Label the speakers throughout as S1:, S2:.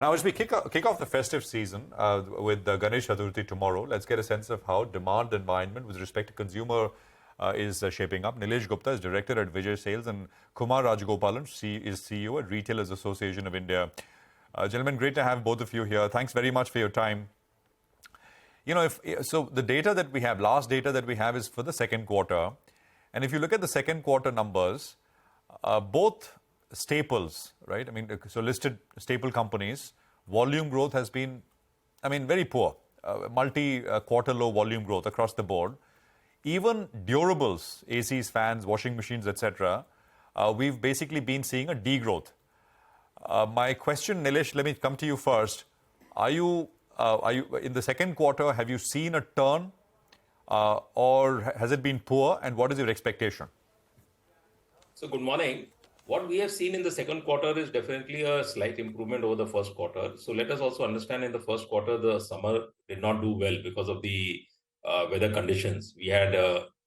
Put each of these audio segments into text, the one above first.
S1: Now, as we kick off the festive season with Ganesh Chaturthi tomorrow, let's get a sense of how demand environment with respect to consumer is shaping up. Nilesh Gupta is director at Vijay Sales, and Kumar Rajagopalan is CEO at Retailers Association of India. Gentlemen, great to have both of you here. Thanks very much for your time. You know, so the data that we have, last data that we have is for the second quarter. And if you look at the second quarter numbers, both staples, right? I mean, so listed staple companies, volume growth has been, very poor. Multi-quarter low volume growth across the board. Even durables, ACs, fans, washing machines, etc., we've basically been seeing a degrowth. My question, Nilesh, let me come to you first. Are you in the second quarter? Have you seen a turn, or has it been poor? And what is your expectation?
S2: So, good morning. What we have seen in the second quarter is definitely a slight improvement over the first quarter. So let us also understand in the first quarter, the summer did not do well because of the weather conditions. We had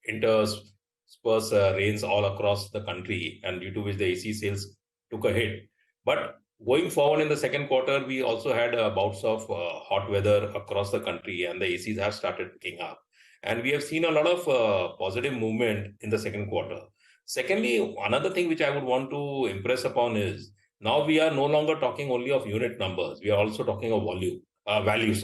S2: interspersed rains all across the country, and due to which the AC sales took a hit. But going forward in the second quarter, we also had bouts of hot weather across the country, and the ACs have started picking up. And we have seen a lot of positive movement in the second quarter. Secondly, another thing which I would want to impress upon is now we are no longer talking only of unit numbers. We are also talking of value.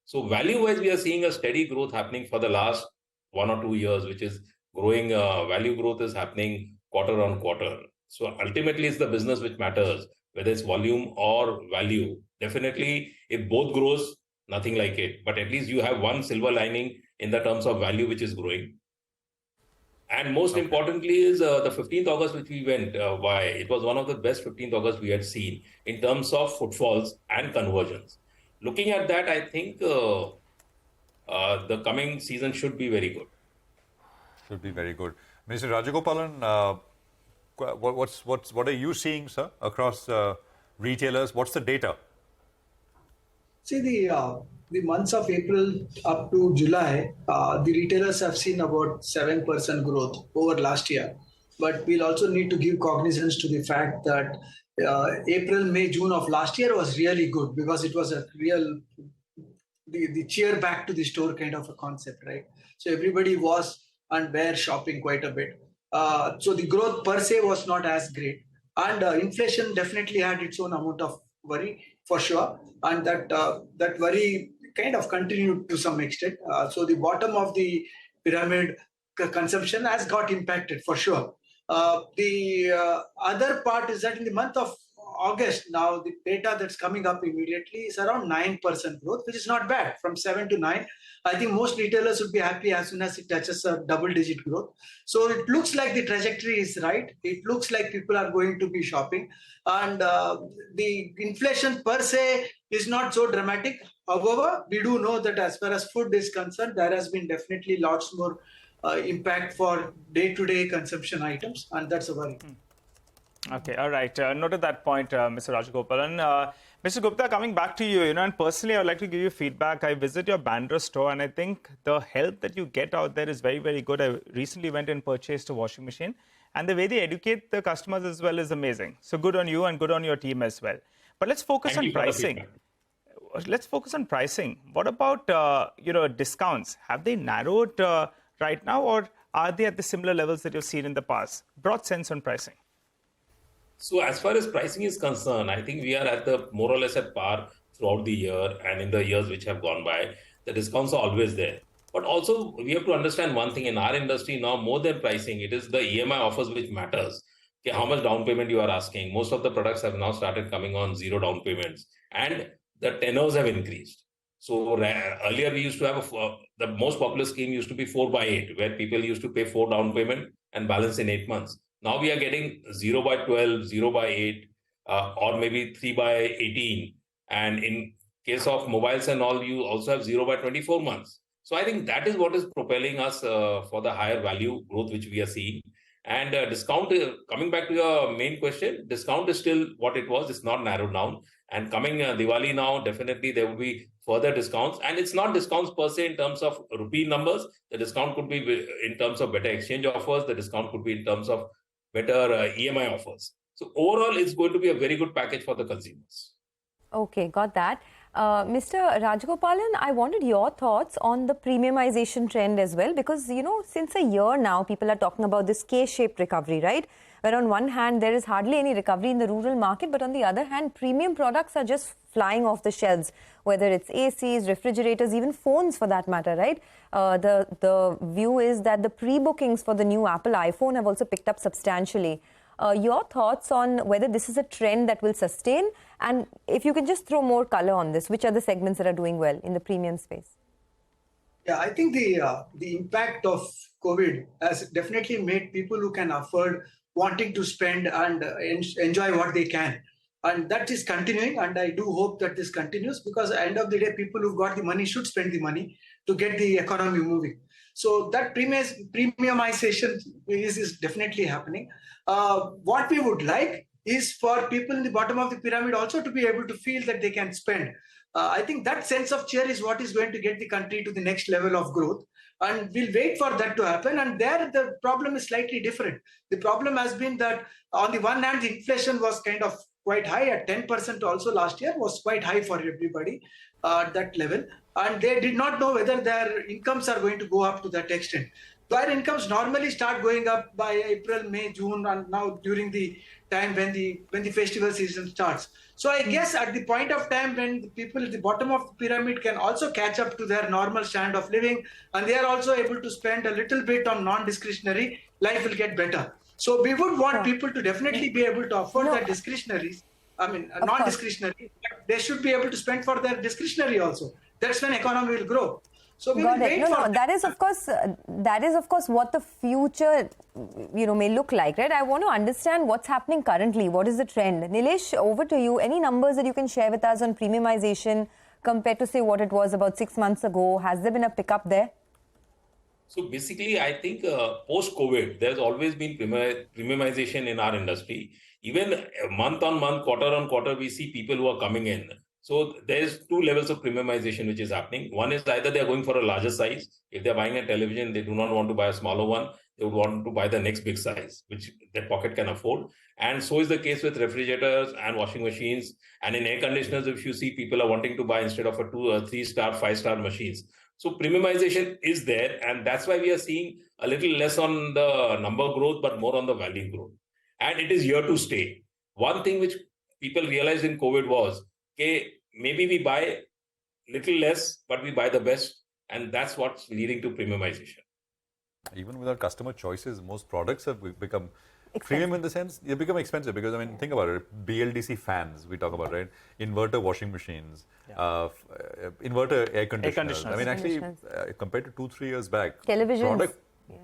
S2: So value-wise, we are seeing a steady growth happening for the last 1 or 2 years, which is growing. Value growth is happening quarter on quarter. So ultimately, it's the business which matters, whether it's volume or value. Definitely, if both grows, nothing like it. But at least you have one silver lining in the terms of value, which is growing. And most importantly is the 15th August, which we went by. It was one of the best 15th August we had seen in terms of footfalls and conversions. Looking at that, I think the coming season should be very good.
S1: Should be very good. Mr. Rajagopalan, what are you seeing, sir, across retailers? What's the data?
S3: See, the months of April up to July, the retailers have seen about 7% growth over last year. But we'll also need to give cognizance to the fact that April, May, June of last year was really good because it was a real, the cheer back to the store kind of a concept, right? So everybody was and were shopping quite a bit. So the growth per se was not as great. And inflation definitely had its own amount of worry, for sure, and that worry kind of continued to some extent. So the bottom of the pyramid consumption has got impacted, for sure. The other part is that in the month of August, now the data that's coming up immediately is around 9% growth, which is not bad, from 7 to 9. I think most retailers would be happy as soon as it touches a double-digit growth. So it looks like the trajectory is right. It looks like people are going to be shopping. And the inflation per se is not so dramatic. However, we do know that as far as food is concerned, there has been definitely lots more impact for day-to-day consumption items, and that's a worry.
S4: Okay, all right. Noted that point, Mr. Rajagopalan. Mr. Gupta, coming back to you, and personally, I would like to give you feedback. I visit your Bandra store, and I think the help that you get out there is very, very good. I recently went and purchased a washing machine, and the way they educate the customers as well is amazing. So good on you and good on your team as well. But let's focus on pricing. Let's focus on pricing. What about, discounts? Have they narrowed right now, or are they at the similar levels that you've seen in the past? Broad sense on pricing.
S2: So as far as pricing is concerned, I think we are at the more or less at par throughout the year, and in the years which have gone by, the discounts are always there. But also we have to understand one thing in our industry now, more than pricing, it is the EMI offers which matters. Okay, how much down payment you are asking. Most of the products have now started coming on zero down payments, and the tenors have increased. So earlier we used to have the most popular scheme used to be 4x8, where people used to pay 4 down payment and balance in 8 months. Now we are getting 0x12, 0x8, or maybe 3x18. And in case of mobiles and all, you also have 0x24 months. So I think that is what is propelling us for the higher value growth which we are seeing. And discount, coming back to your main question, discount is still what it was. It's not narrowed down. And coming Diwali now, definitely there will be further discounts. And it's not discounts per se in terms of rupee numbers. The discount could be in terms of better exchange offers. The discount could be in terms of better EMI offers. So overall, it's going to be a very good package for the consumers.
S5: Okay, got that. Mr. Rajagopalan, I wanted your thoughts on the premiumization trend as well, because, since a year now, people are talking about this K-shaped recovery, right? Where on one hand, there is hardly any recovery in the rural market, but on the other hand, premium products are just flying off the shelves, whether it's ACs, refrigerators, even phones for that matter, right? The view is that the pre-bookings for the new Apple iPhone have also picked up substantially. Your thoughts on whether this is a trend that will sustain, and if you can just throw more color on this, which are the segments that are doing well in the premium space?
S3: Yeah, I think the impact of COVID has definitely made people who can afford wanting to spend and enjoy what they can. And that is continuing, and I do hope that this continues, because at the end of the day, people who've got the money should spend the money to get the economy moving. So that premiumization is definitely happening. What we would like is for people in the bottom of the pyramid also to be able to feel that they can spend. I think that sense of cheer is what is going to get the country to the next level of growth. And we'll wait for that to happen. And there, the problem is slightly different. The problem has been that on the one hand, the inflation was kind of quite high at 10% also last year, was quite high for everybody at that level. And they did not know whether their incomes are going to go up to that extent. Their incomes normally start going up by April, May, June, and now during the time when the festival season starts. So I guess at the point of time when the people at the bottom of the pyramid can also catch up to their normal standard of living, and they are also able to spend a little bit on non-discretionary, life will get better. So we would want people to definitely be able to afford their discretionaries. I mean, non-discretionary, but they should be able to spend for their discretionary also. That's when economy will grow. So we will wait for
S5: that is of course what the future may look like, right? I want to understand what's happening currently. What is the trend? Nilesh, over to you. Any numbers that you can share with us on premiumization compared to say what it was about 6 months ago? Has there been a pickup there?
S2: So basically, I think post-COVID, there's always been premiumization in our industry. Even month on month, quarter on quarter, we see people who are coming in. So there's two levels of premiumization which is happening. One is either they're going for a larger size. If they're buying a television, they do not want to buy a smaller one. They would want to buy the next big size, which their pocket can afford. And so is the case with refrigerators and washing machines. And in air conditioners, if you see, people are wanting to buy instead of a 2 or 3-star, 5-star machines. So premiumization is there. And that's why we are seeing a little less on the number growth, but more on the value growth. And it is here to stay. One thing which people realized in COVID was, okay, maybe we buy little less, but we buy the best. And that's what's leading to premiumization.
S1: Even without customer choices, most products have become premium in the sense they become expensive because, I mean, think about it. BLDC fans, we talk about, right? Inverter washing machines, inverter air conditioners. I mean, actually, compared to 2-3 years back, product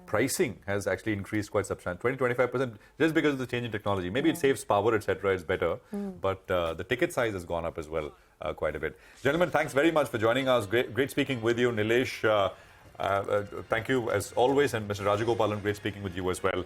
S1: pricing has actually increased quite substantially, 20-25%, just because of the change in technology. Maybe it saves power, etc. It's better, but the ticket size has gone up as well quite a bit. Gentlemen, thanks very much for joining us. Great speaking with you, Nilesh. Thank you as always, and Mr. Rajagopalan, great speaking with you as well.